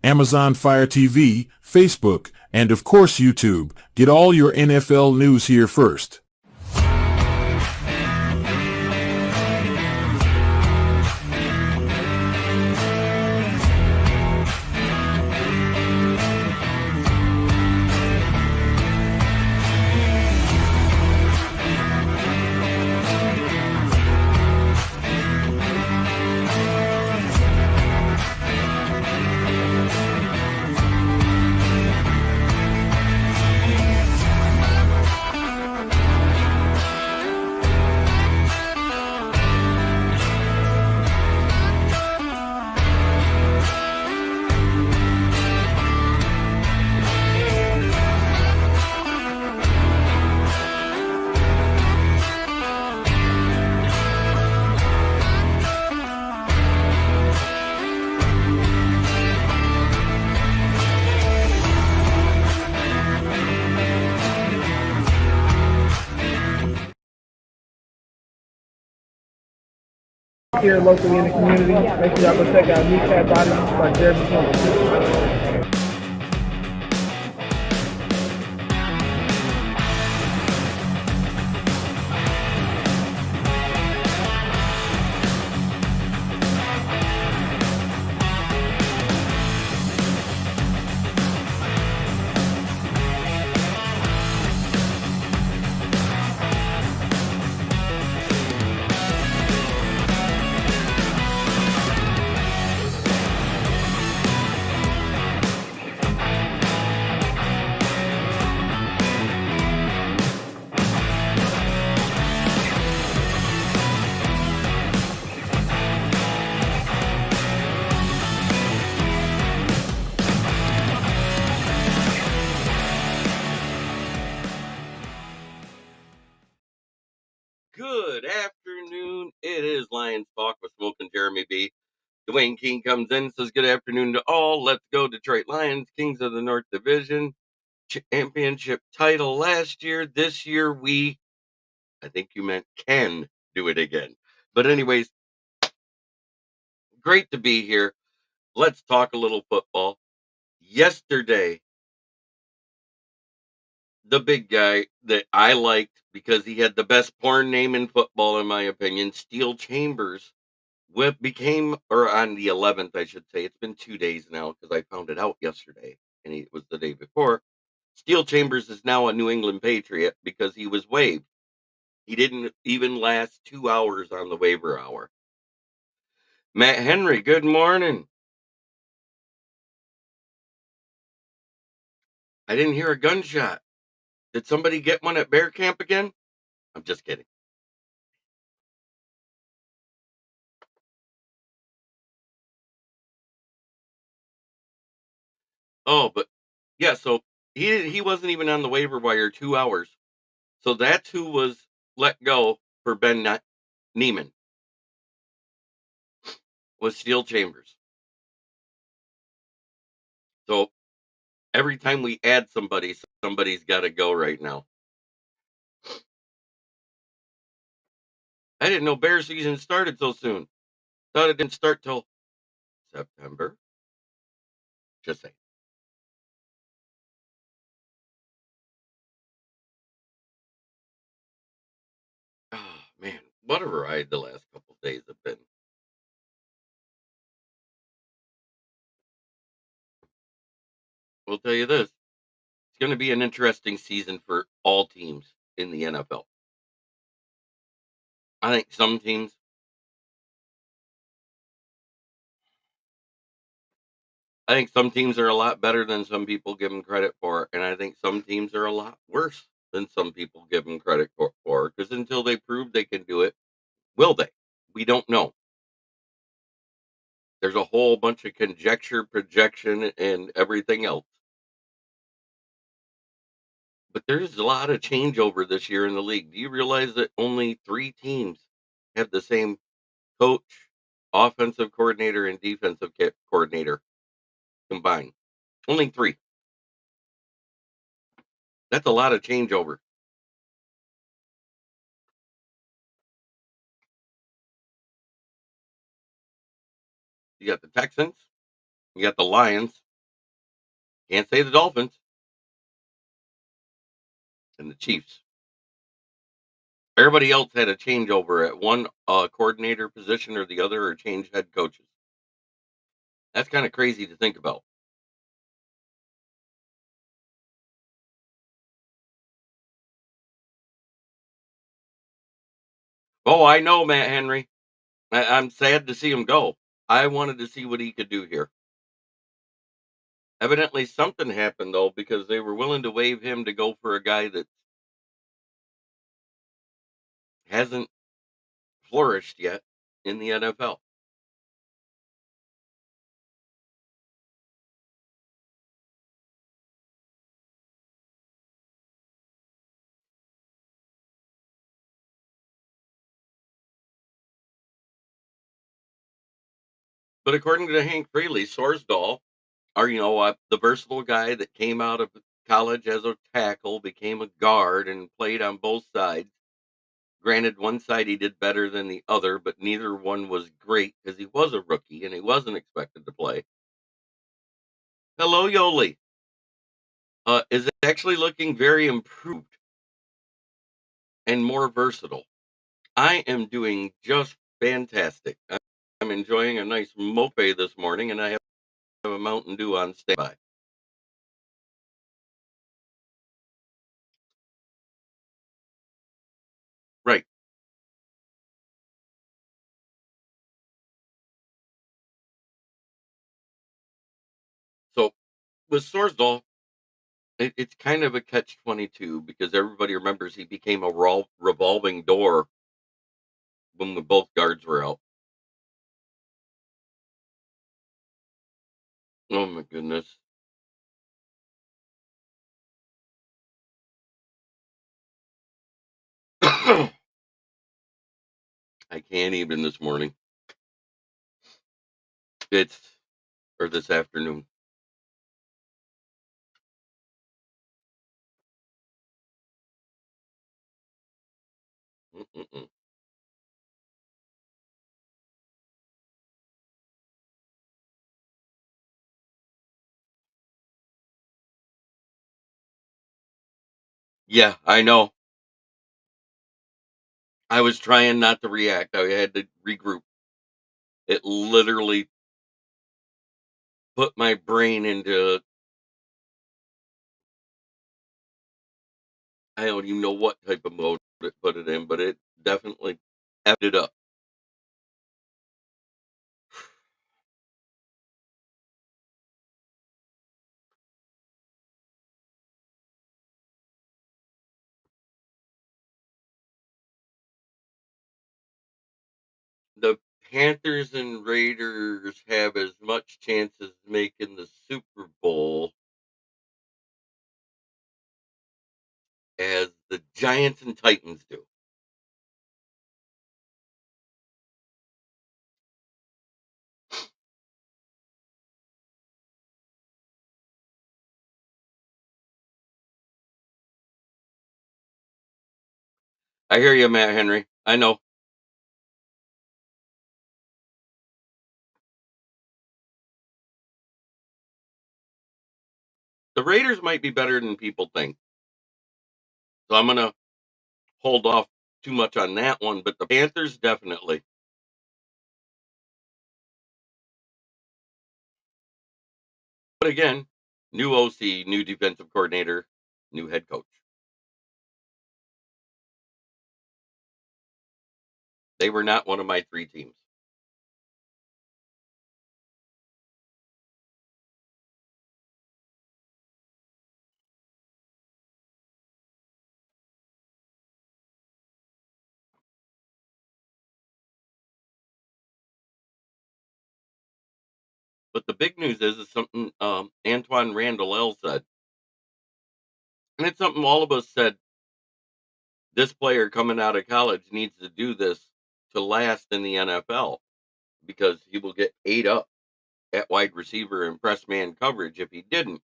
Amazon Fire TV, Facebook, and of course YouTube. Get all your NFL news here first. Here locally in the community, make sure y'all go check out New Cat Body by Jeremy Jones. Good afternoon. It is Lions Talk with Smoke and Jeremy B. Dwayne King comes in and says, good afternoon to all. Let's go Detroit Lions, Kings of the North Division. Championship title last year. This year I think you meant can do it again. But anyways, great to be here. Let's talk a little football. Yesterday, the big guy that I liked because he had the best porn name in football, in my opinion, Steele Chambers, became, or on the 11th, I should say. It's been 2 days now because I found it out yesterday, and it was the day before. Steele Chambers is now a New England Patriot because he was waived. He didn't even last 2 hours on the waiver hour. Matt Henry, good morning. I didn't hear a gunshot. Did somebody get one at Bear Camp again? I'm just kidding. Oh, but yeah, so he wasn't even on the waiver wire 2 hours. So that's who was let go for Ben Neiman, was Steele Chambers. So every time we add somebody, somebody's got to go right now. I didn't know bear season started so soon. Thought it didn't start till September. Just saying. Oh, man, what a ride the last couple of days have been. We'll tell you this. It's going to be an interesting season for all teams in the NFL. I think some teams are a lot better than some people give them credit for, and I think some teams are a lot worse than some people give them credit for. Because until they prove they can do it, will they? We don't know. There's a whole bunch of conjecture, projection, and everything else. But there's a lot of changeover this year in the league. Do you realize that only 3 teams have the same coach, offensive coordinator, and defensive coordinator combined? Only 3. That's a lot of changeover. You got the Texans, You got the Lions. Can't say the Dolphins. And the Chiefs. Everybody else had a changeover at one coordinator position or the other, or change head coaches. That's kind of crazy to think about. Oh, I know, Matt Henry. I'm sad to see him go. I wanted to see what he could do here. Evidently, something happened though, because they were willing to waive him to go for a guy that hasn't flourished yet in the NFL. But according to Hank Fraley, Sorsdal, or the versatile guy that came out of college as a tackle, became a guard, and played on both sides. Granted, one side he did better than the other, but neither one was great because he was a rookie and he wasn't expected to play. Hello, Yoli. Is actually looking very improved and more versatile. I am doing just fantastic. I'm enjoying a nice mope this morning, and I have a Mountain Dew on standby. Right. So with Sorsdal, it's kind of a catch-22 because everybody remembers he became a revolving door when both guards were out. Oh my goodness. I can't even this morning. It's or this afternoon. Mm-mm-mm. Yeah, I know. I was trying not to react. I had to regroup. It literally put my brain into I don't even know what type of mode it put it in, but it definitely effed it up. The Panthers and Raiders have as much chance as making the Super Bowl as the Giants and Titans do. I hear you, Matt Henry. I know. The Raiders might be better than people think. So I'm going to hold off too much on that one, but the Panthers definitely. But again, new OC, new defensive coordinator, new head coach. They were not one of my three teams. But the big news is something Antoine Randel-El said. And it's something all of us said. This player coming out of college needs to do this to last in the NFL because he will get ate up at wide receiver and press man coverage if he didn't.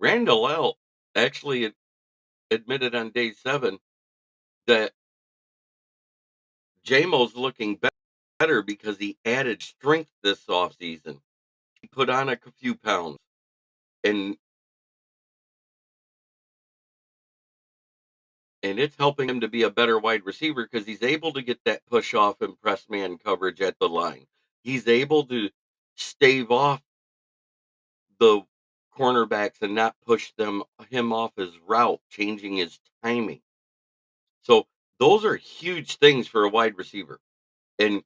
Randall actually admitted on day 7 that Jamo's looking better because he added strength this offseason. He put on a few pounds, and it's helping him to be a better wide receiver because he's able to get that push off and press man coverage at the line. He's able to stave off the cornerbacks and not push him off his route, changing his timing. So those are huge things for a wide receiver. And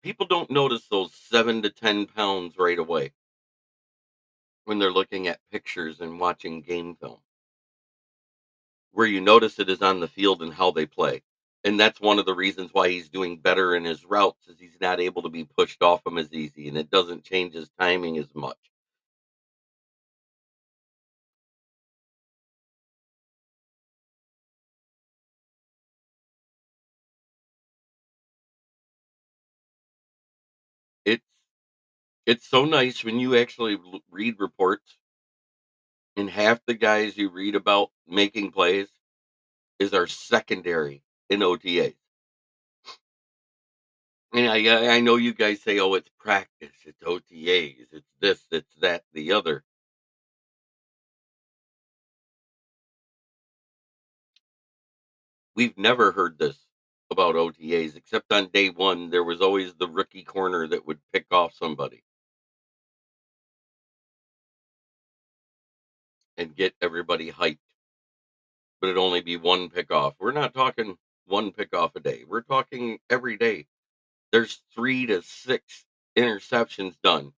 people don't notice those 7 to 10 pounds right away when they're looking at pictures and watching game film. Where you notice it is on the field and how they play. And that's one of the reasons why he's doing better in his routes is he's not able to be pushed off him as easy, and it doesn't change his timing as much. It's it's so nice when you actually read reports and half the guys you read about making plays is our secondary in OTAs. And I know you guys say, "Oh, it's practice, it's OTAs, it's this, it's that, the other." We've never heard this about OTAs, except on day one, there was always the rookie corner that would pick off somebody and get everybody hyped, but it'd only be one pickoff. We're not talking one pickoff a day. We're talking every day. There's 3 to 6 interceptions done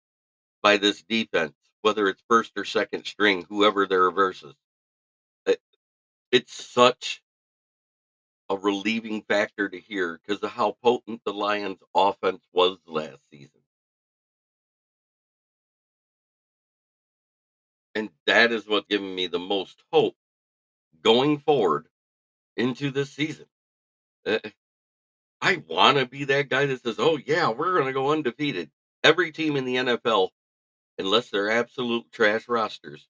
by this defense, whether it's first or second string, whoever their versus. It, it's such a relieving factor to hear because of how potent the Lions' offense was last season. And that is what's given me the most hope going forward into this season. Uh, I want to be that guy that says, "Oh yeah, we're going to go undefeated." Every team in the NFL, unless they're absolute trash rosters,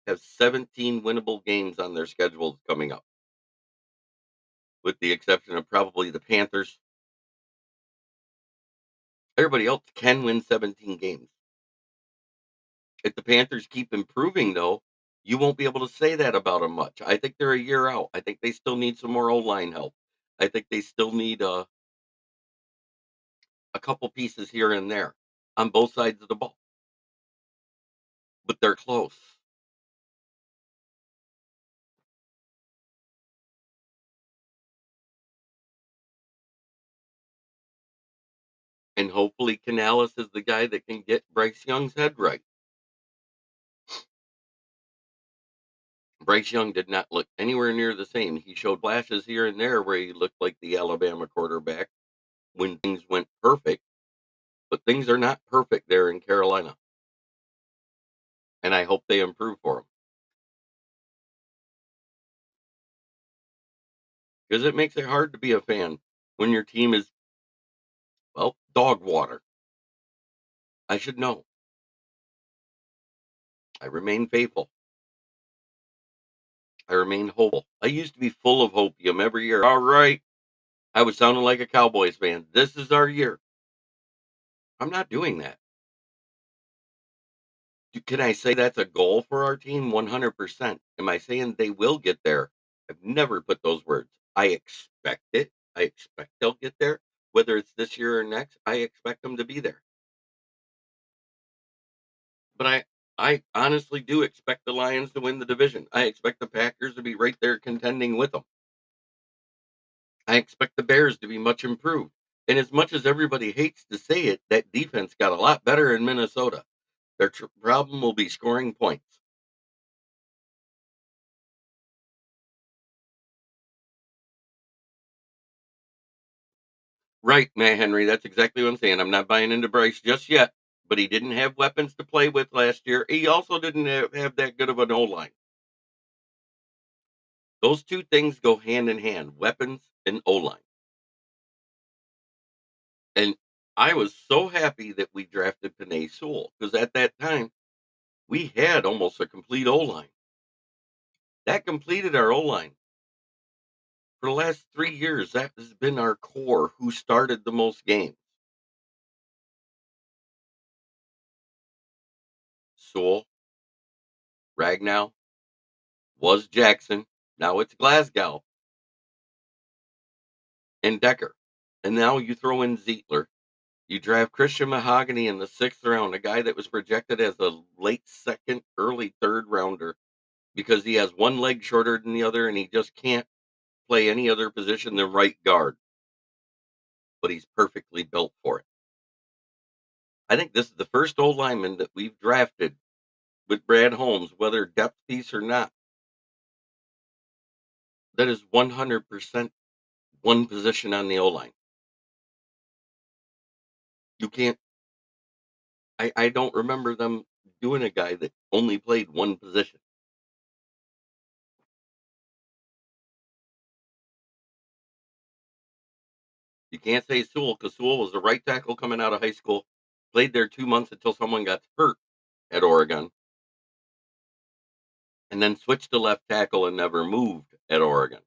have 17 winnable games on their schedules coming up, with the exception of probably the Panthers. Everybody else can win 17 games. If the Panthers keep improving, though, you won't be able to say that about them much. I think they're a year out. I think they still need some more O line help. I think they still need a couple pieces here and there on both sides of the ball, but they're close. And hopefully Canales is the guy that can get Bryce Young's head right. Bryce Young did not look anywhere near the same. He showed flashes here and there where he looked like the Alabama quarterback when things went perfect, but things are not perfect there in Carolina. And I hope they improve for him because it makes it hard to be a fan when your team is, well, dog water. I should know. I remain faithful. I remain hopeful. I used to be full of hopium every year. All right. I was sounding like a Cowboys fan. This is our year. I'm not doing that. Can I say that's a goal for our team? 100%. Am I saying they will get there? I've never put those words. I expect it. I expect they'll get there. Whether it's this year or next, I expect them to be there. But I honestly do expect the Lions to win the division. I expect the Packers to be right there contending with them. I expect the Bears to be much improved. And as much as everybody hates to say it, that defense got a lot better in Minnesota. Their problem will be scoring points. Right, Matt Henry. That's exactly what I'm saying. I'm not buying into Bryce just yet, but he didn't have weapons to play with last year. He also didn't have that good of an O line. Those two things go hand in hand, weapons and O line. And I was so happy that we drafted Panay Sewell because at that time we had almost a complete O line. That completed our O line. For the last 3 years, that has been our core who started the most games. Sewell, Ragnow, was Jackson, now it's Glasgow, and Decker. And now you throw in Zietler. You draft Christian Mahogany in the 6th round, a guy that was projected as a late 2nd, early 3rd rounder because he has one leg shorter than the other and he just can't play any other position than right guard, but he's perfectly built for it. I think this is the first old lineman that we've drafted with Brad Holmes, whether depth piece or not, that is 100% one position on the O line. You can't, I don't remember them doing a guy that only played one position. You can't say Sewell because Sewell was the right tackle coming out of high school, played there 2 months until someone got hurt at Oregon, and then switched to left tackle and never moved at Oregon.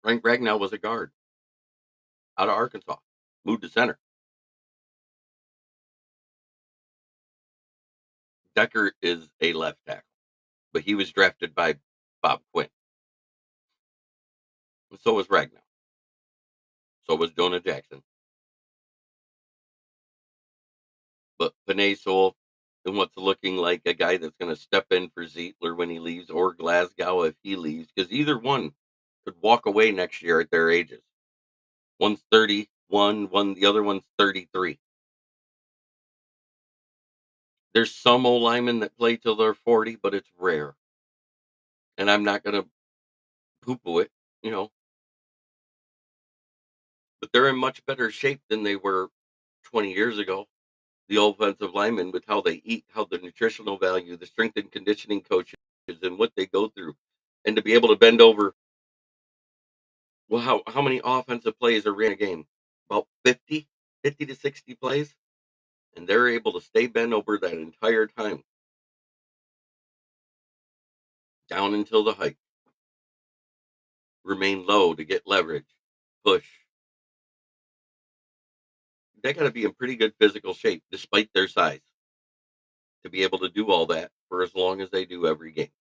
Frank Ragnow was a guard out of Arkansas, moved to center. Decker is a left tackle, but he was drafted by Bob Quinn. And so was Ragnow. So was Jonah Jackson. But Panay Sewell and what's looking like a guy that's going to step in for Zietler when he leaves or Glasgow if he leaves, because either one could walk away next year at their ages. One's 31, the other one's 33. There's some old linemen that play till they're 40, but it's rare. And I'm not going to poo-poo it, you know, but they're in much better shape than they were 20 years ago. The offensive linemen with how they eat, how the nutritional value, the strength and conditioning coaches, and what they go through, and to be able to bend over. Well, how many offensive plays are ran a game? About 50 to 60 plays, and they're able to stay bent over that entire time, down until the height, remain low to get leverage, push. They got to be in pretty good physical shape, despite their size, to be able to do all that for as long as they do every game.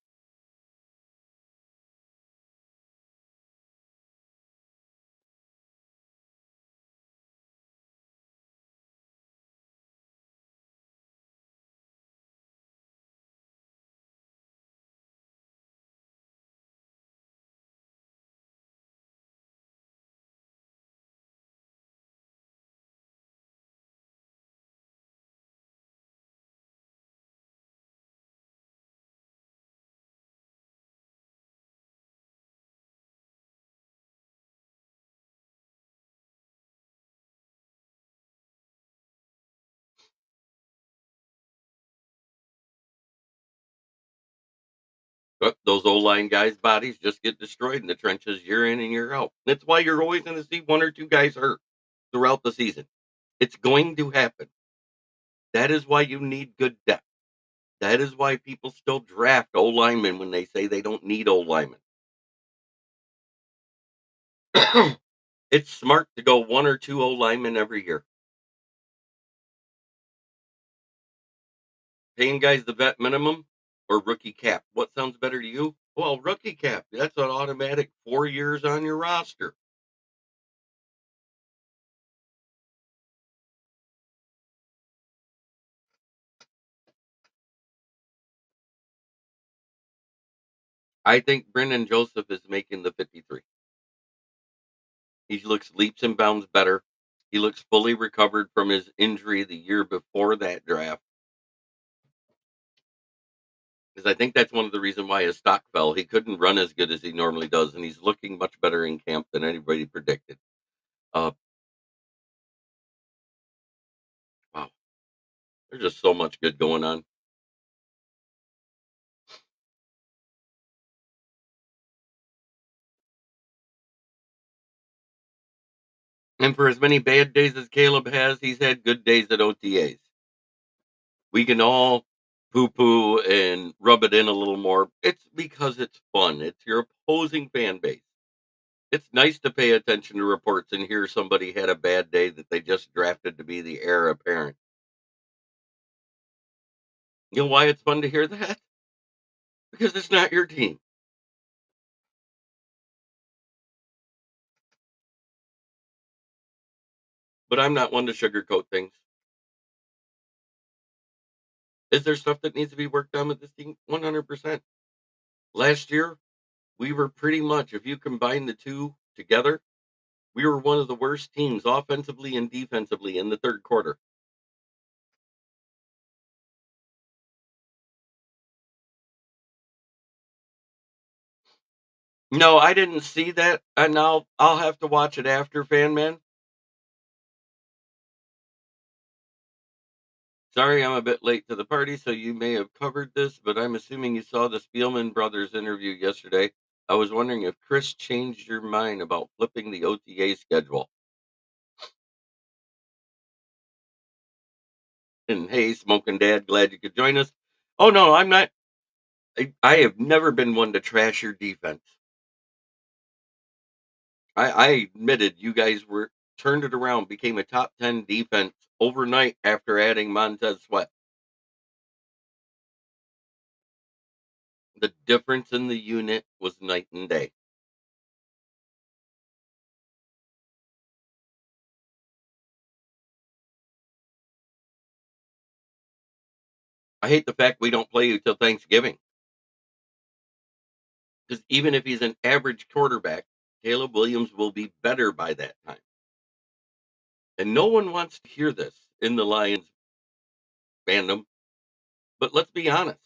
But those O line guys' bodies just get destroyed in the trenches year in and year out. That's why you're always going to see one or two guys hurt throughout the season. It's going to happen. That is why you need good depth. That is why people still draft O linemen when they say they don't need O linemen. It's smart to go one or two O linemen every year. Paying guys the vet minimum or rookie cap. What sounds better to you? Well, rookie cap. That's an automatic 4 years on your roster. I think Brendan Joseph is making the 53. He looks leaps and bounds better. He looks fully recovered from his injury the year before that draft. Because I think that's one of the reasons why his stock fell. He couldn't run as good as he normally does, and he's looking much better in camp than anybody predicted. Uh, wow, there's just so much good going on. And for as many bad days as Caleb has, he's had good days at OTAs. We can all poo-poo and rub it in a little more. It's because it's fun. It's your opposing fan base. It's nice to pay attention to reports and hear somebody had a bad day that they just drafted to be the heir apparent. You know why it's fun to hear that? Because it's not your team. But I'm not one to sugarcoat things. Is there stuff that needs to be worked on with this team? 100%. Last year, we were pretty much, if you combine the two together, we were one of the worst teams offensively and defensively in the third quarter. No, I didn't see that, and I'll have to watch it after, fan man. Sorry, I'm a bit late to the party, so you may have covered this, but I'm assuming you saw the Spielman brothers interview yesterday. I was wondering if Chris changed your mind about flipping the OTA schedule. And hey, Smoking Dad, glad you could join us. Oh no, I'm not. I have never been one to trash your defense. I admitted you guys were turned it around, became a top 10 defense overnight after adding Montez Sweat. The difference in the unit was night and day. I hate the fact we don't play you till Thanksgiving. Because even if he's an average quarterback, Caleb Williams will be better by that time. And no one wants to hear this in the Lions fandom. But let's be honest.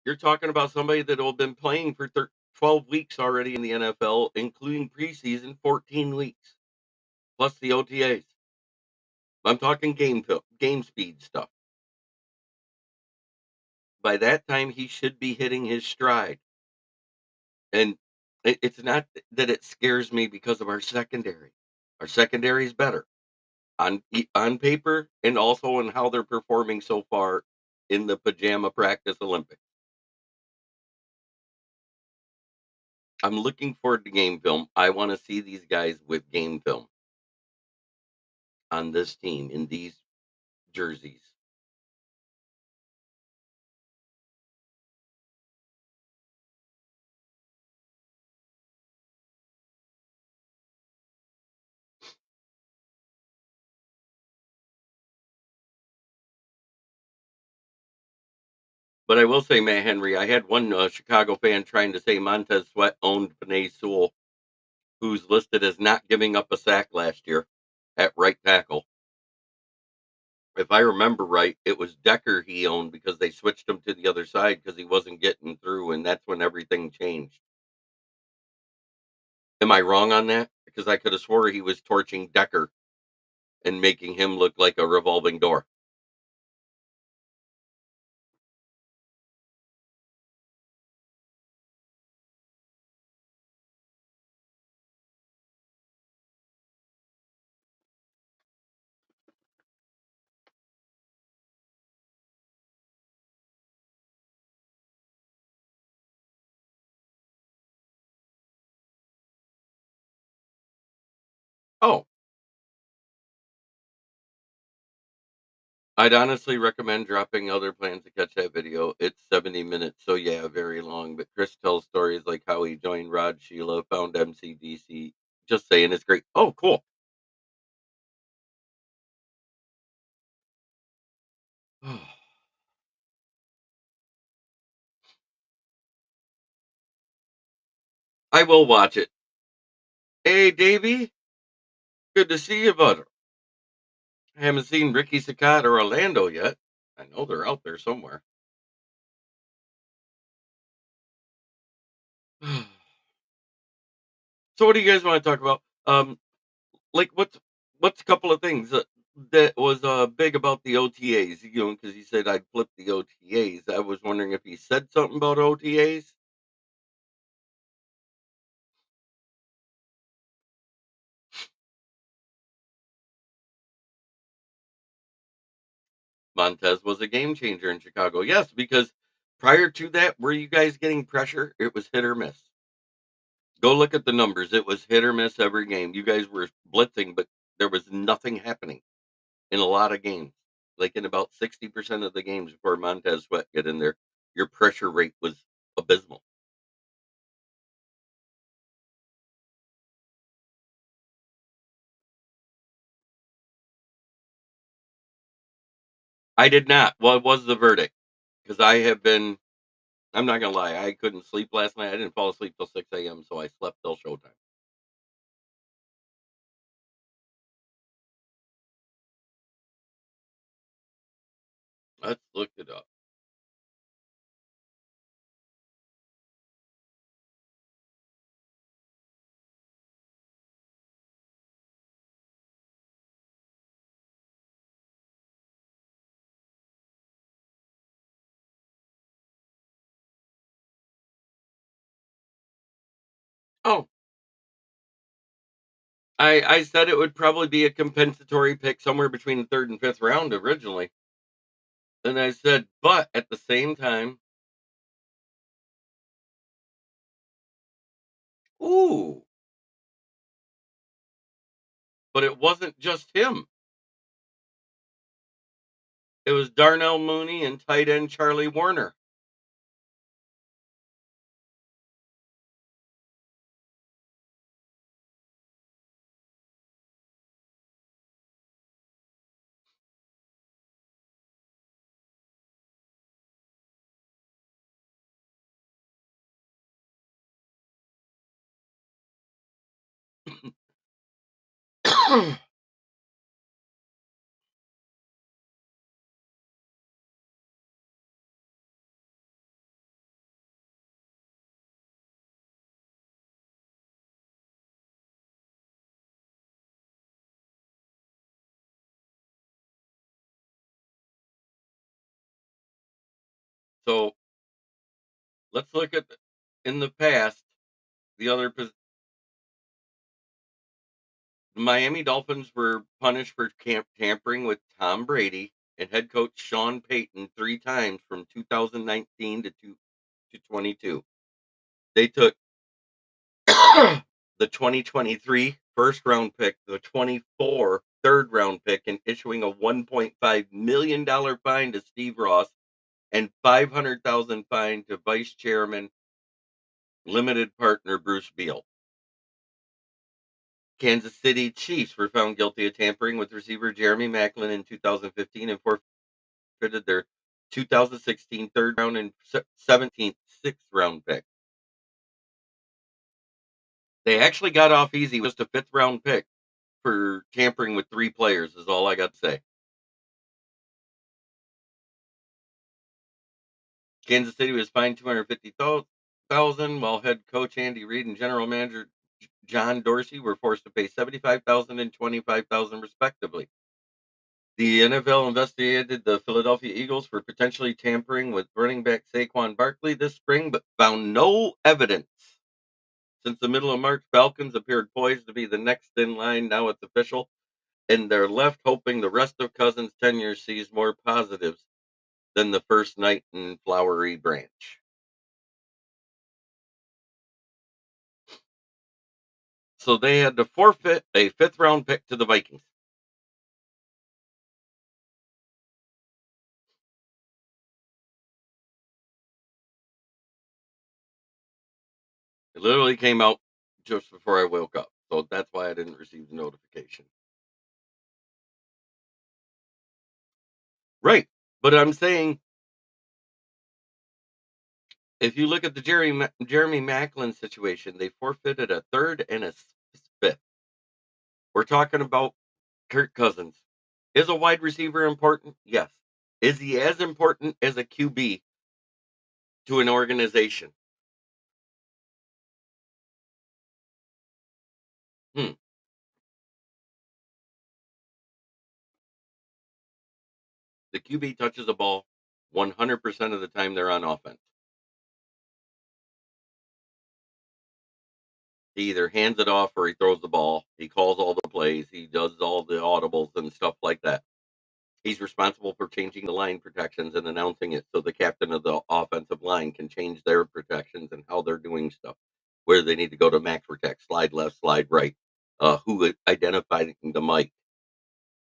You're talking about somebody that will have been playing for 12 weeks already in the NFL, including preseason, 14 weeks, plus the OTAs. I'm talking game speed stuff. By that time, he should be hitting his stride. And it's not that it scares me because of our secondary. Our secondary is better on paper and also in how they're performing so far in the pajama practice Olympics. I'm looking forward to game film. I want to see these guys with game film on this team in these jerseys. But I will say, Matt Henry, I had one Chicago fan trying to say Montez Sweat owned Panay Sewell, who's listed as not giving up a sack last year at right tackle. If I remember right, it was Decker he owned because they switched him to the other side because he wasn't getting through, and that's when everything changed. Am I wrong on that? Because I could have swore he was torching Decker and making him look like a revolving door. Oh, I'd honestly recommend dropping other plans to catch that video. It's 70 minutes, so yeah, very long. But Chris tells stories like how he joined Rod Sheila, found MCDC. Just saying, it's great. Oh, cool. I will watch it. Hey, Davey, good to see you, bud. I haven't seen Ricky Saccott or Orlando yet. I know they're out there somewhere. So, what do you guys want to talk about? Like what's a couple of things that was big about the OTAs? You know, because he said I'd flip the OTAs. I was wondering if he said something about OTAs. Montez was a game changer in Chicago. Yes, because prior to that, were you guys getting pressure? It was hit or miss. Go look at the numbers. It was hit or miss every game. You guys were blitzing, but there was nothing happening in a lot of games. Like in about 60% of the games before Montez Sweat got in there, your pressure rate was abysmal. I did not. What was the verdict? Because I'm not going to lie, I couldn't sleep last night. I didn't fall asleep till 6 a.m., so I slept till showtime. Let's look it up. Oh, I said it would probably be a compensatory pick somewhere between the third and fifth round originally. And I said, but at the same time, ooh, but it wasn't just him. It was Darnell Mooney and tight end Charlie Warner. So let's look at in the past the other the Miami Dolphins were punished for tampering with Tom Brady and head coach Sean Payton 3 times from 2019 to 22. They took the 2023 first round pick, the 24 third round pick, and issuing a $1.5 million fine to Steve Ross and 500,000 fine to vice chairman limited partner Bruce Beal. Kansas City Chiefs were found guilty of tampering with receiver Jeremy Maclin in 2015 and forfeited their 2016 third round and 17th sixth round pick. They actually got off easy with just a fifth round pick for tampering with 3 players, is all I got to say. Kansas City was fined 250,000, while head coach Andy Reid and general manager John Dorsey were forced to pay 75,000 and 25,000 respectively. The NFL investigated the Philadelphia Eagles for potentially tampering with running back Saquon Barkley this spring, but found no evidence. Since the middle of March, Falcons appeared poised to be the next in line. Now it's official, and they're left hoping the rest of Cousins' tenure sees more positives than the first night in Flowery Branch. So they had to forfeit a fifth round pick to the Vikings. It literally came out just before I woke up. So that's why I didn't receive the notification. Right. But I'm saying if you look at the Jeremy Maclin situation, they forfeited a third and a fifth. We're talking about Kirk Cousins. Is a wide receiver important? Yes. Is he as important as a QB to an organization? Hmm. The QB touches the ball 100% of the time they're on offense. He either hands it off or he throws the ball. He calls all the plays. He does all the audibles and stuff like that. He's responsible for changing the line protections and announcing it so the captain of the offensive line can change their protections and how they're doing stuff, where they need to go to max protect, slide left, slide right, who identifying the mic.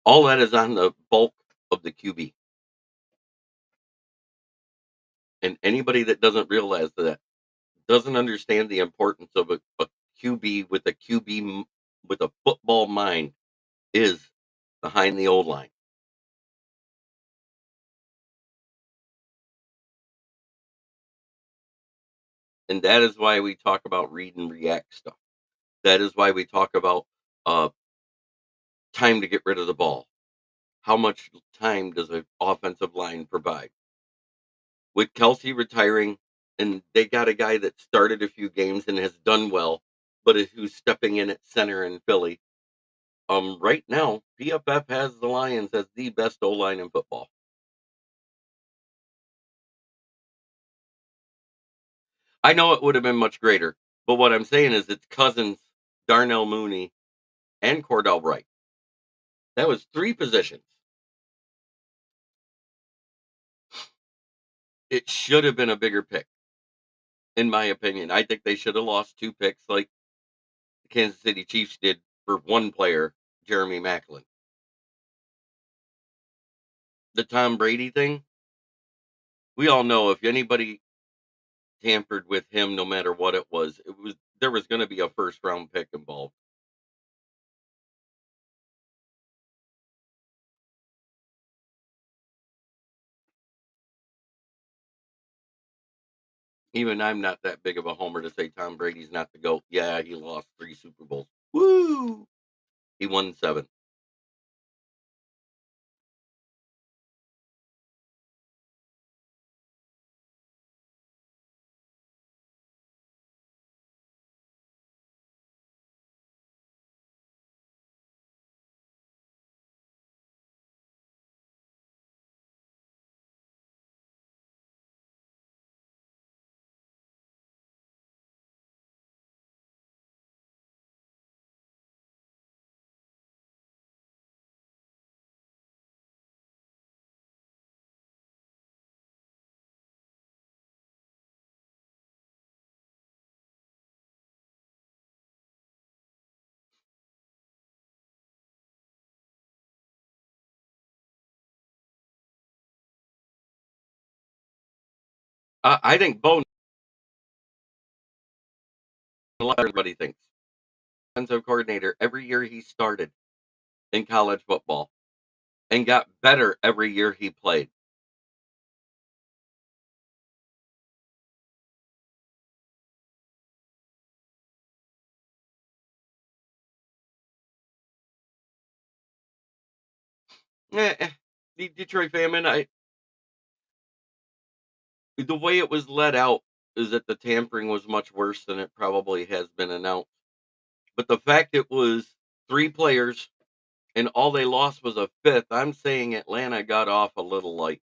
All that is on the bulk of the QB. And anybody that doesn't realize that doesn't understand the importance of a QB with a with a football mind is behind the old line. And that is why we talk about read and react stuff. That is why we talk about uh, time to get rid of the ball. How much time does an offensive line provide? With Kelsey retiring, and they got a guy that started a few games and has done well, but who's stepping in at center in Philly. Right now, PFF has the Lions as the best O line in football. I know it would have been much greater, but what I'm saying is it's Cousins, Darnell Mooney, and Cordell Wright. That was three positions. It should have been a bigger pick, in my opinion. I think they should have lost two picks like the Kansas City Chiefs did for one player, Jeremy Maclin. The Tom Brady thing, we all know if anybody tampered with him, no matter what it was there was going to be a first round pick involved. Even I'm not that big of a homer to say Tom Brady's not the GOAT. Yeah, he lost 3 Super Bowls. Woo! He won 7. I think Bo everybody thinks. Defensive coordinator every year he started in college football and got better every year he played. The Detroit famine, the way it was let out is that the tampering was much worse than it probably has been announced. But the fact it was 3 players and all they lost was a fifth, I'm saying Atlanta got off a little light.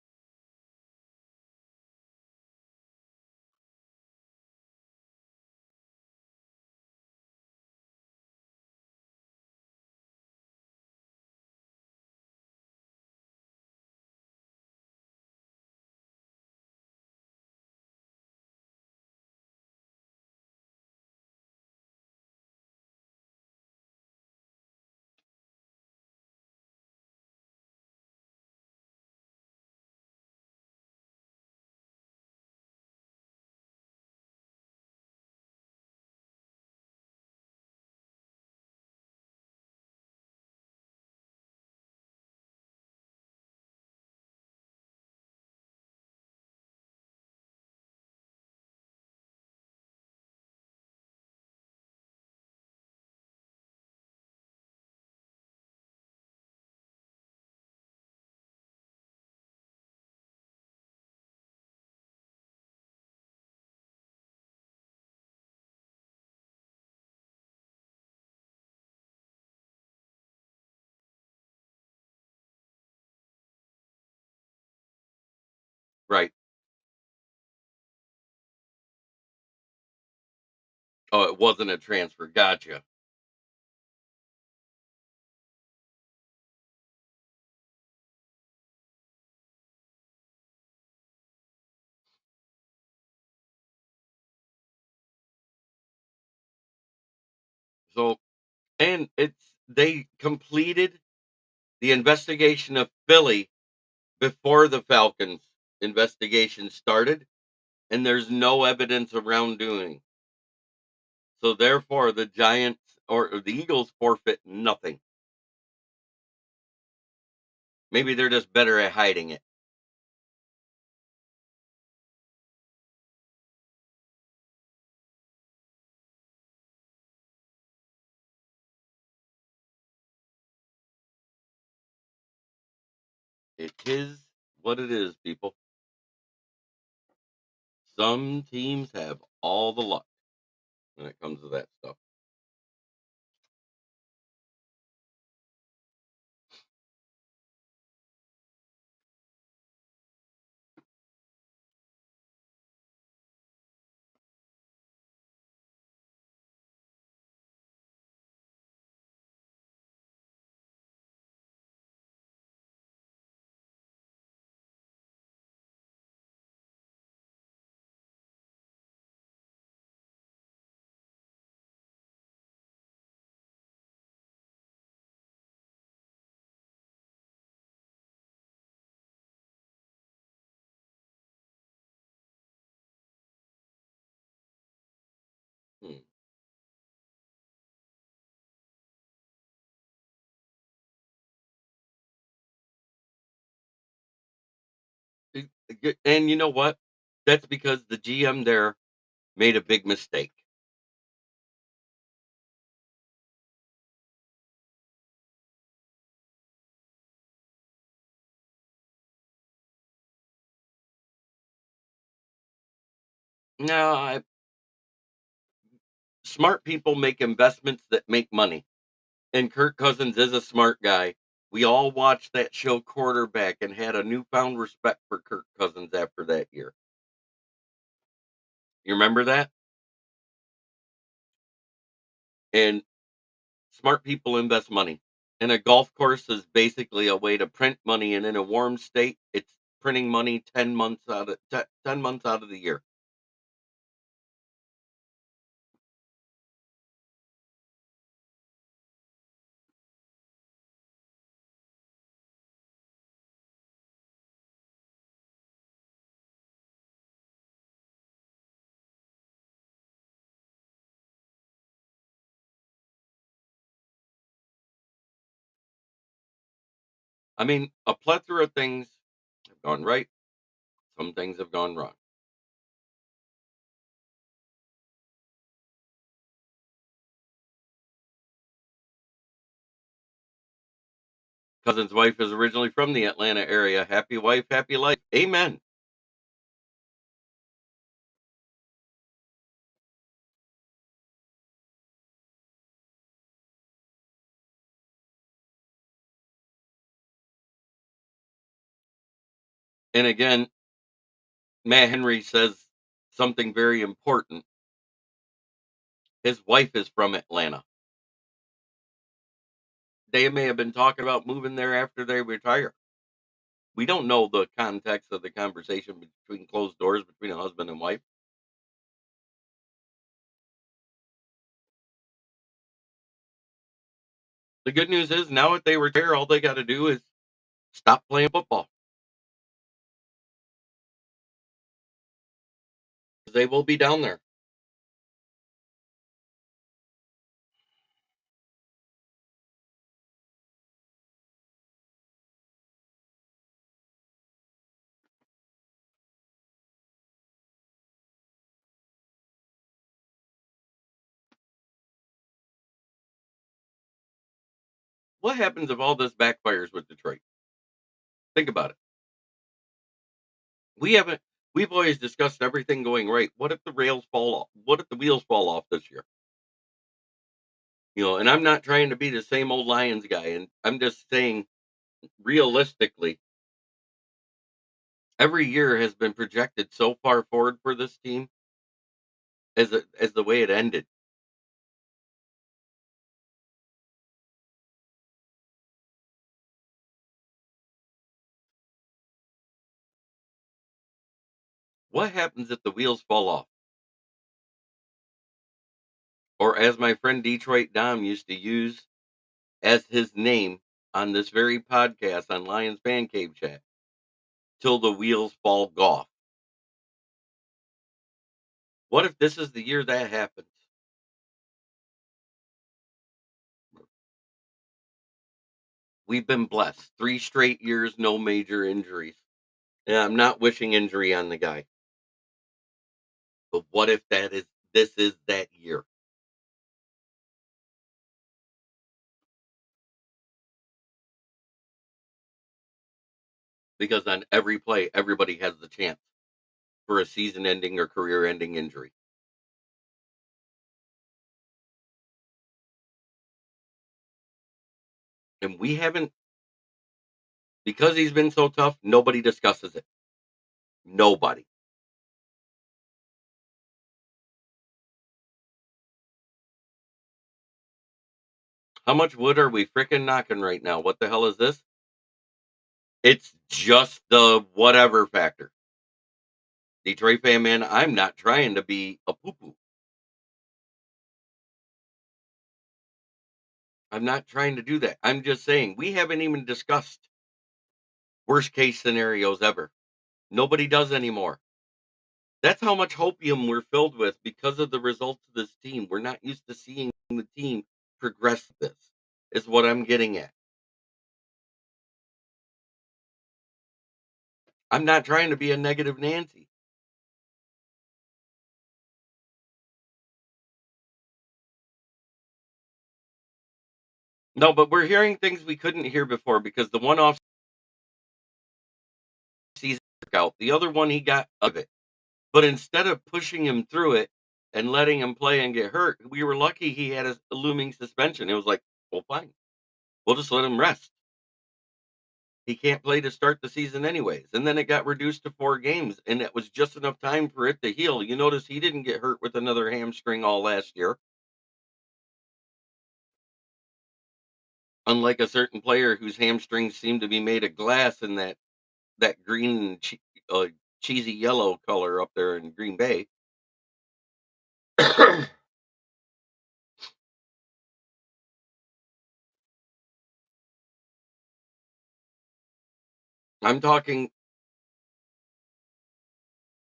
Right. Oh, it wasn't a transfer. Gotcha. So, and they completed the investigation of Philly before the Falcons investigation started, and there's no evidence of wrongdoing. So therefore, the Giants or the Eagles forfeit nothing. Maybe they're just better at hiding it. It is what it is, people. Some teams have all the luck when it comes to that stuff. Hmm. And you know what? That's because the GM there made a big mistake. No, smart people make investments that make money. And Kirk Cousins is a smart guy. We all watched that show Quarterback and had a newfound respect for Kirk Cousins after that year. You remember that? And smart people invest money. And a golf course is basically a way to print money, and in a warm state, it's printing money 10 months out of the year. I mean, a plethora of things have gone right, some things have gone wrong. Cousin's wife is originally from the Atlanta area. Happy wife, happy life. Amen. And again, Matt Henry says something very important. His wife is from Atlanta. They may have been talking about moving there after they retire. We don't know the context of the conversation between closed doors between a husband and wife. The good news is now if they retire, all they got to do is stop playing football. They will be down there. What happens if all this backfires with Detroit? Think about it. We haven't. We've always discussed everything going right. What if the rails fall off? What if the wheels fall off this year? And I'm not trying to be the same old Lions guy, and I'm just saying realistically, every year has been projected so far forward for this team as the way it ended. What happens if the wheels fall off? or as my friend Detroit Dom used to use as his name on this very podcast on Lions Fan Cave Chat, till the wheels fall off. What if this is the year that happens? We've been blessed. 3 straight years, no major injuries. And I'm not wishing injury on the guy. But what if this is that year? Because on every play, everybody has the chance for a season-ending or career-ending injury. And we haven't, because he's been so tough, nobody discusses it. Nobody. How much wood are we freaking knocking right now? What the hell is this? It's just the whatever factor. Detroit fan, man, I'm not trying to be a poo-poo. I'm not trying to do that. I'm just saying we haven't even discussed worst case scenarios ever. Nobody does anymore. That's how much hopium we're filled with because of the results of this team. We're not used to seeing the team progress this, is what I'm getting at. I'm not trying to be a negative Nancy. No, but we're hearing things we couldn't hear before because the one off season workout, the other one he got of it. But instead of pushing him through it and letting him play and get hurt, we were lucky he had a looming suspension. It was like, well, fine. We'll just let him rest. He can't play to start the season anyways. And then it got reduced to 4 games, and it was just enough time for it to heal. You notice he didn't get hurt with another hamstring all last year. Unlike a certain player whose hamstrings seem to be made of glass in that green and cheesy yellow color up there in Green Bay. I'm talking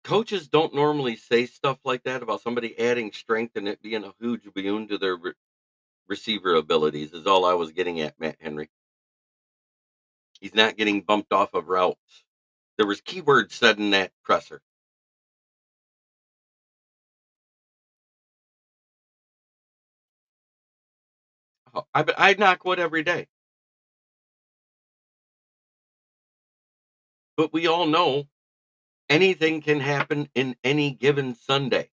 coaches don't normally say stuff like that about somebody adding strength and it being a huge boon to their receiver abilities, is all I was getting at, Matt Henry. He's not getting bumped off of routes. There was keywords said in that presser. Oh, I knock wood every day. But we all know anything can happen in any given Sunday.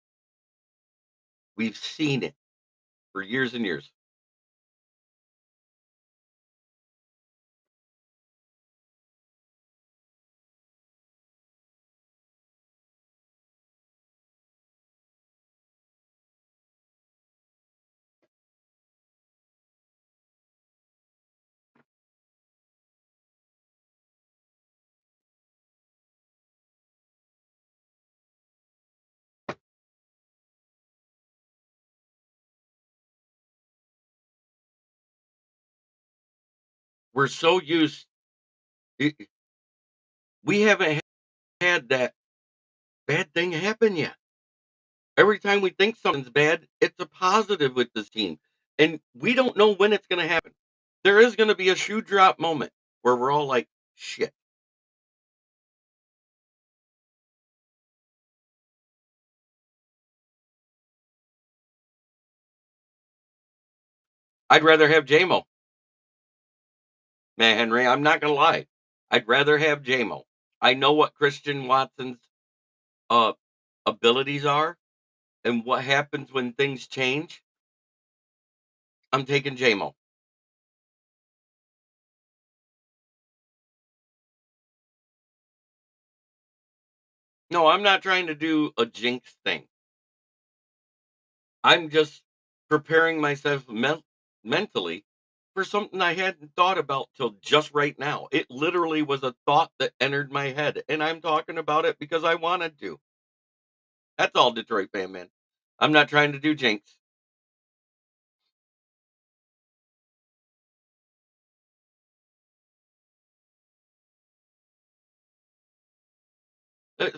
We've seen it for years and years. We're so used, we haven't had that bad thing happen yet. Every time we think something's bad, it's a positive with this team. And we don't know when it's going to happen. There is going to be a shoe drop moment where we're all like, shit. I'd rather have Jamo. Man, Henry, I'm not going to lie. I'd rather have Jamo. I know what Christian Watson's uh, abilities are and what happens when things change. I'm taking Jamo. No, I'm not trying to do a jinx thing. I'm just preparing myself mentally for something I hadn't thought about till just right now. It literally was a thought that entered my head, and I'm talking about it because I wanted to. That's all, Detroit fan, man. I'm not trying to do jinx.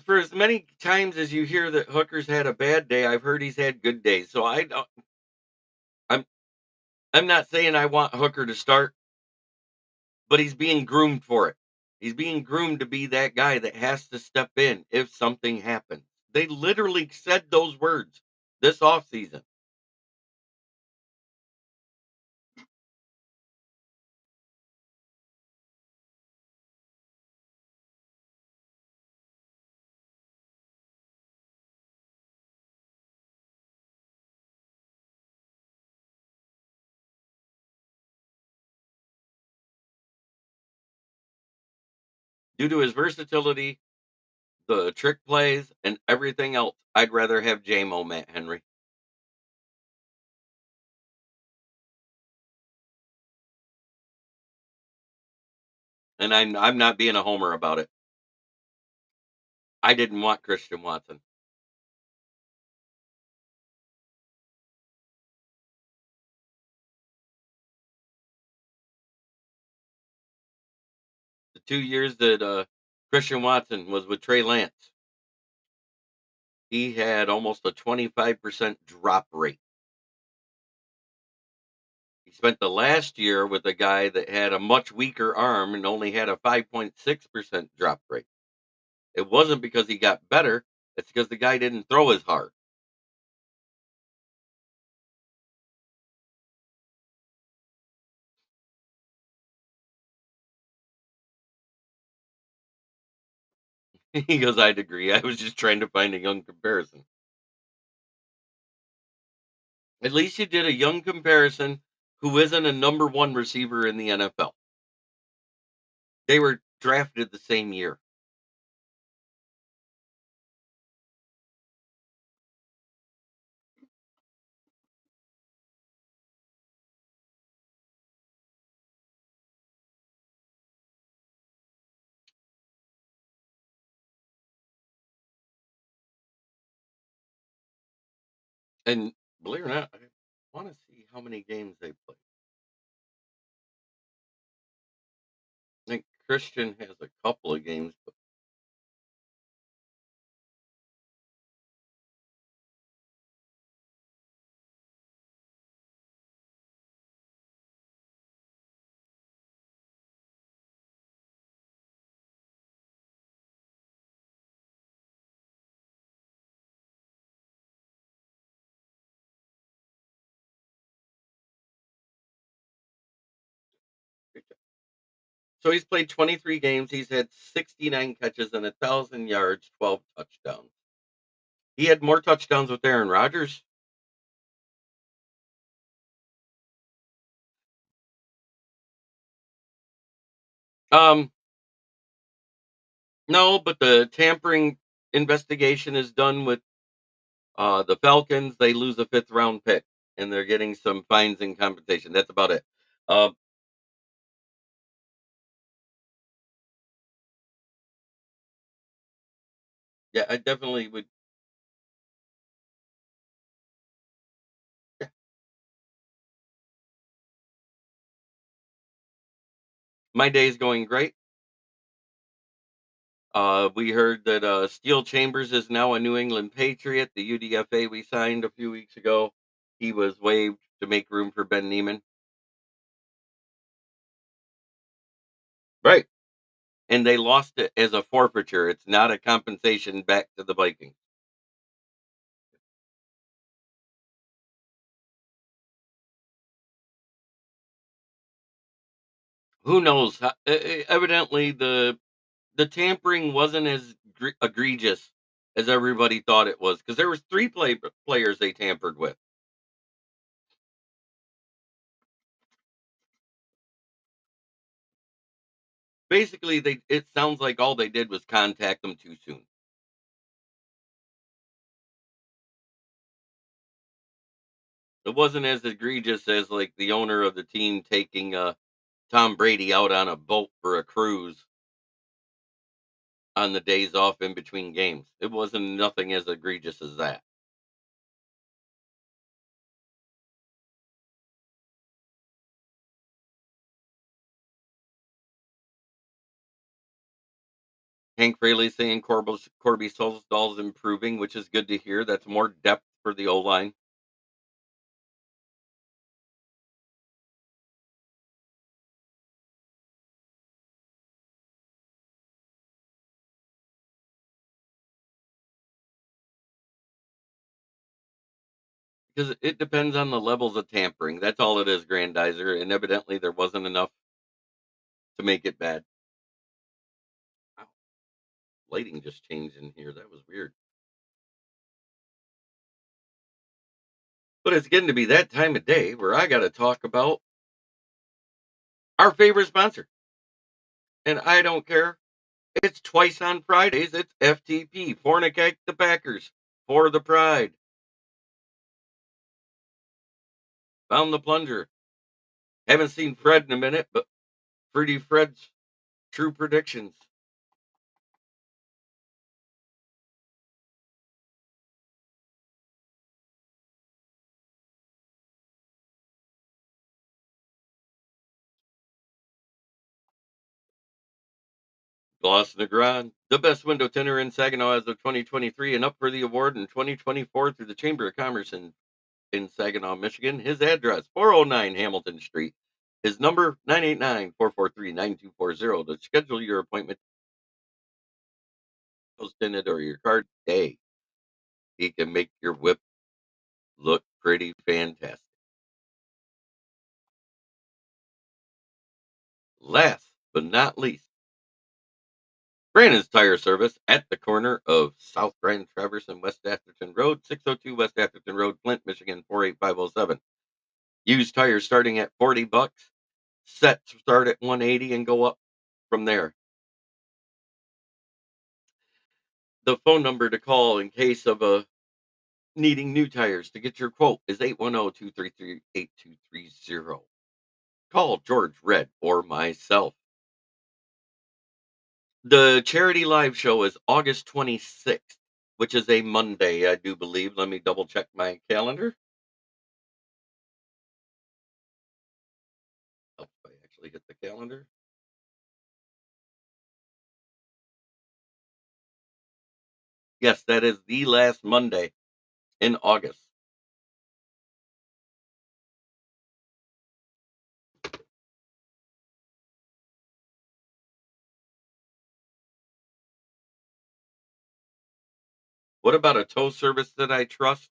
For as many times as you hear that Hooker's had a bad day, I've heard he's had good days. So I don't. I'm I'm not saying I want Hooker to start, but he's being groomed for it. He's being groomed to be that guy that has to step in if something happens. They literally said those words this offseason. Due to his versatility, the trick plays, and everything else, I'd rather have Jamo Matt Henry. And I'm not being a homer about it. I didn't want Christian Watson. The 2 years that Christian Watson was with Trey Lance, he had almost a 25% drop rate. He spent the last year with a guy that had a much weaker arm and only had a 5.6% drop rate. It wasn't because he got better, it's because the guy didn't throw as hard. He goes, I'd agree. I was just trying to find a young comparison. At least you did a young comparison who isn't a number one receiver in the NFL. They were drafted the same year. And believe it or not, I want to see how many games they played. I think Christian has a couple of games, but so he's played 23 games. He's had 69 catches and 1,000 yards, 12 touchdowns. He had more touchdowns with Aaron Rodgers. Um, no, but the tampering investigation is done with the Falcons. They lose a fifth round pick, and they're getting some fines and compensation. That's about it. Uh, yeah, I definitely would. Yeah, my day's going great. We heard that Steele Chambers is now a New England Patriot. The UDFA we signed a few weeks ago, he was waived to make room for Ben Neiman. Right. And they lost it as a forfeiture. It's not a compensation back to the Vikings. Who knows? Evidently, the tampering wasn't as egregious as everybody thought it was because there was three players they tampered with. Basically, they it sounds like all they did was contact them too soon. It wasn't as egregious as like the owner of the team taking Tom Brady out on a boat for a cruise on the days off in between games. It wasn't nothing as egregious as that. Hank Fraley saying Corby Sorsdal is improving, which is good to hear. That's more depth for the O line. Because it depends on the levels of tampering. That's all it is, Grandizer. And evidently there wasn't enough to make it bad. Wow, lighting just changed in here. That was weird. But it's getting to be that time of day where I got to talk about our favorite sponsor. And I don't care. It's twice on Fridays. It's FTP, Fornicate the Packers, for the Pride. Found the plunger. Haven't seen Fred in a minute, but Pretty Fred's true predictions. Gloss Negron, the best window tinner in Saginaw as of 2023 and up for the award in 2024 through the Chamber of Commerce in Saginaw, Michigan. His address, 409 Hamilton Street. His number, 989-443-9240 to schedule your appointment. Tinted or your card today. He can make your whip look pretty fantastic. Last but not least, Brandon's Tire Service at the corner of South Grand Traverse and West Atherton Road, 602 West Atherton Road, Flint, Michigan, 48507. Used tires starting at $40. Sets start at 180 and go up from there. The phone number to call in case of needing new tires to get your quote is 810-233-8230. Call George Red or myself. The charity live show is August 26th, which is a Monday, I do believe. Let me double check my calendar. Oh, I actually hit the calendar. Yes, that is the last Monday in August. What about a tow service that I trust?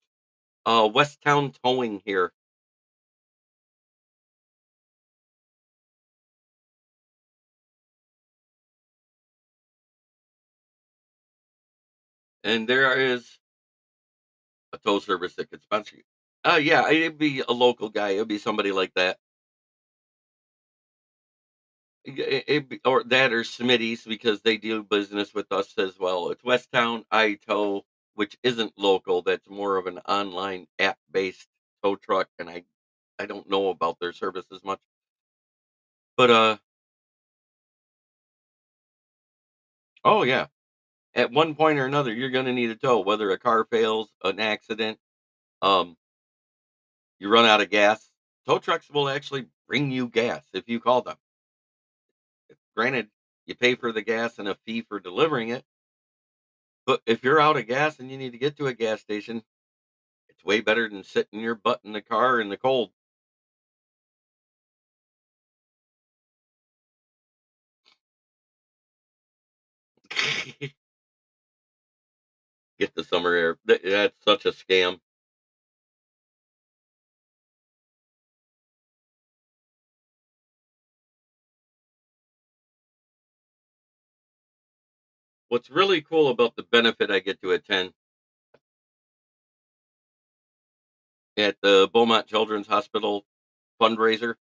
Westtown Towing here. And there is a tow service that could sponsor you. Yeah, it'd be a local guy. It'd be somebody like that. Or that or Smitty's because they do business with us as well. It's Westtown iTow, which isn't local. That's more of an online app-based tow truck, and I don't know about their services much. But oh yeah, at one point or another, you're gonna need a tow, whether a car fails, an accident, um, you run out of gas. Tow trucks will actually bring you gas if you call them. Granted, you pay for the gas and a fee for delivering it, but if you're out of gas and you need to get to a gas station, it's way better than sitting your butt in the car in the cold. Get the summer air. That's such a scam. What's really cool about the benefit I get to attend at the Beaumont Children's Hospital fundraiser,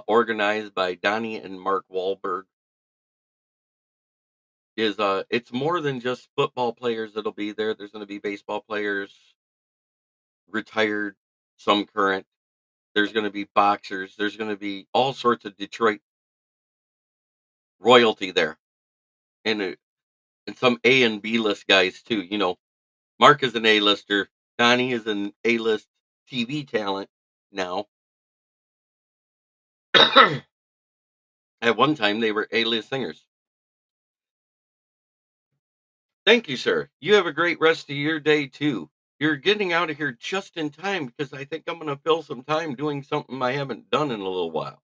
organized by Donnie and Mark Wahlberg, is it's more than just football players that'll be there. There's going to be baseball players, retired, some current. There's going to be boxers. There's going to be all sorts of Detroit royalty there, and and some A and B list guys too. Mark is an A lister. Donnie is an A list TV talent now. At one time, they were A list singers. Thank you, sir. You have a great rest of your day too. You're getting out of here just in time because I think I'm going to fill some time doing something I haven't done in a little while.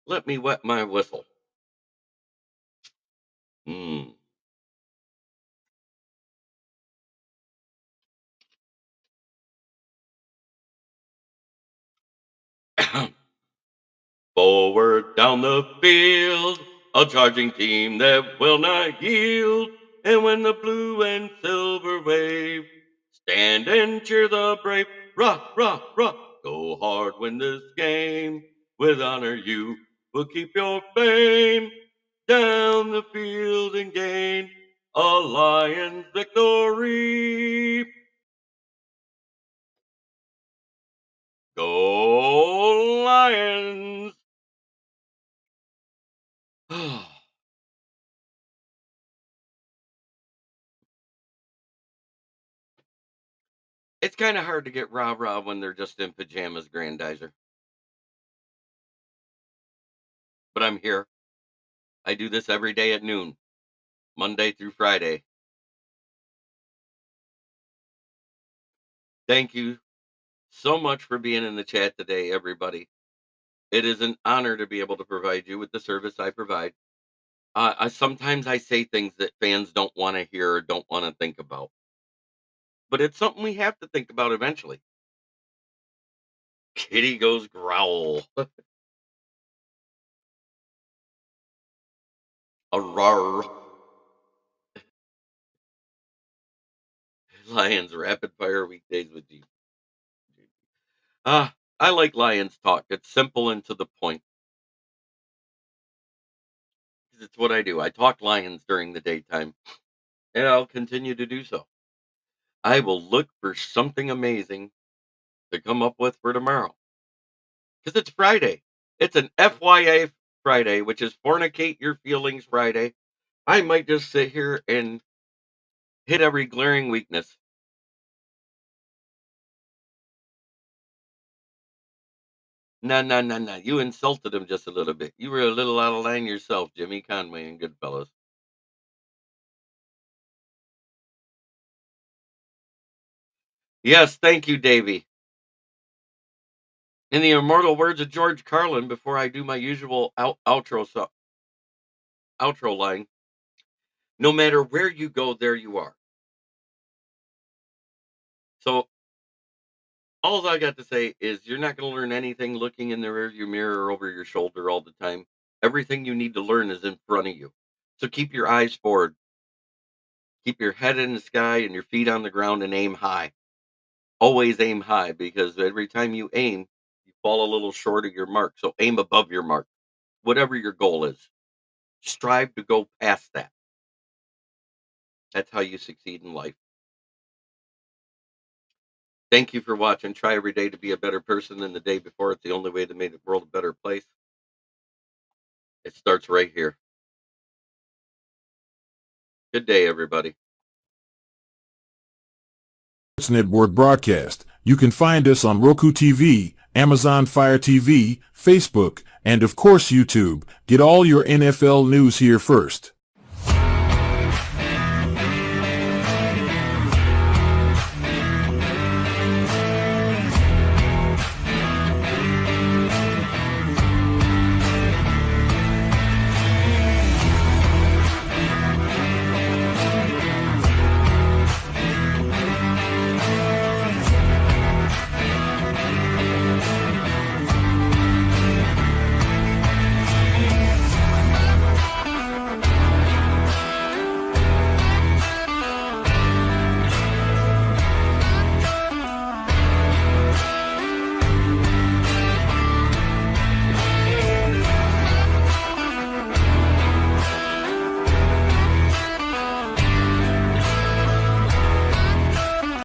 Let me wet my whistle. Mm. Forward down the field, a charging team that will not yield. And when the blue and silver wave, stand and cheer the brave. Rah, rah, rah. Go hard, win this game. With honor, you will keep your fame. Down the field and gain a Lions victory. Go Lions! It's kind of hard to get rah-rah when they're just in pajamas, Grandizer. But I'm here. I do this every day at noon, Monday through Friday. Thank you so much for being in the chat today, everybody. It is an honor to be able to provide you with the service I provide. Sometimes I say things that fans don't want to hear or don't want to think about, but it's something we have to think about eventually. Kitty goes growl. A rar. Lions rapid fire weekdays with G. I like Lions talk. It's simple and to the point. It's what I do. I talk Lions during the daytime, and I'll continue to do so. I will look for something amazing to come up with for tomorrow because it's Friday. It's an FYA Friday, which is Fornicate Your Feelings Friday. I might just sit here and hit every glaring weakness. No, no, no, no. You insulted him just a little bit. You were a little out of line yourself, Jimmy Conway and Goodfellas. Yes, thank you, Davy. In the immortal words of George Carlin, before I do my usual outro line, no matter where you go, there you are. So all I got to say is you're not going to learn anything looking in the rearview mirror or over your shoulder all the time. Everything you need to learn is in front of you. So keep your eyes forward, keep your head in the sky and your feet on the ground, and aim high. Always aim high because every time you aim, you fall a little short of your mark. So aim above your mark, whatever your goal is. Strive to go past that. That's how you succeed in life. Thank you for watching. Try every day to be a better person than the day before. It's the only way to make the world a better place. It starts right here. Good day, everybody. Network broadcast. You can find us on Roku TV, Amazon Fire TV, Facebook, and of course YouTube. Get all your NFL news here first.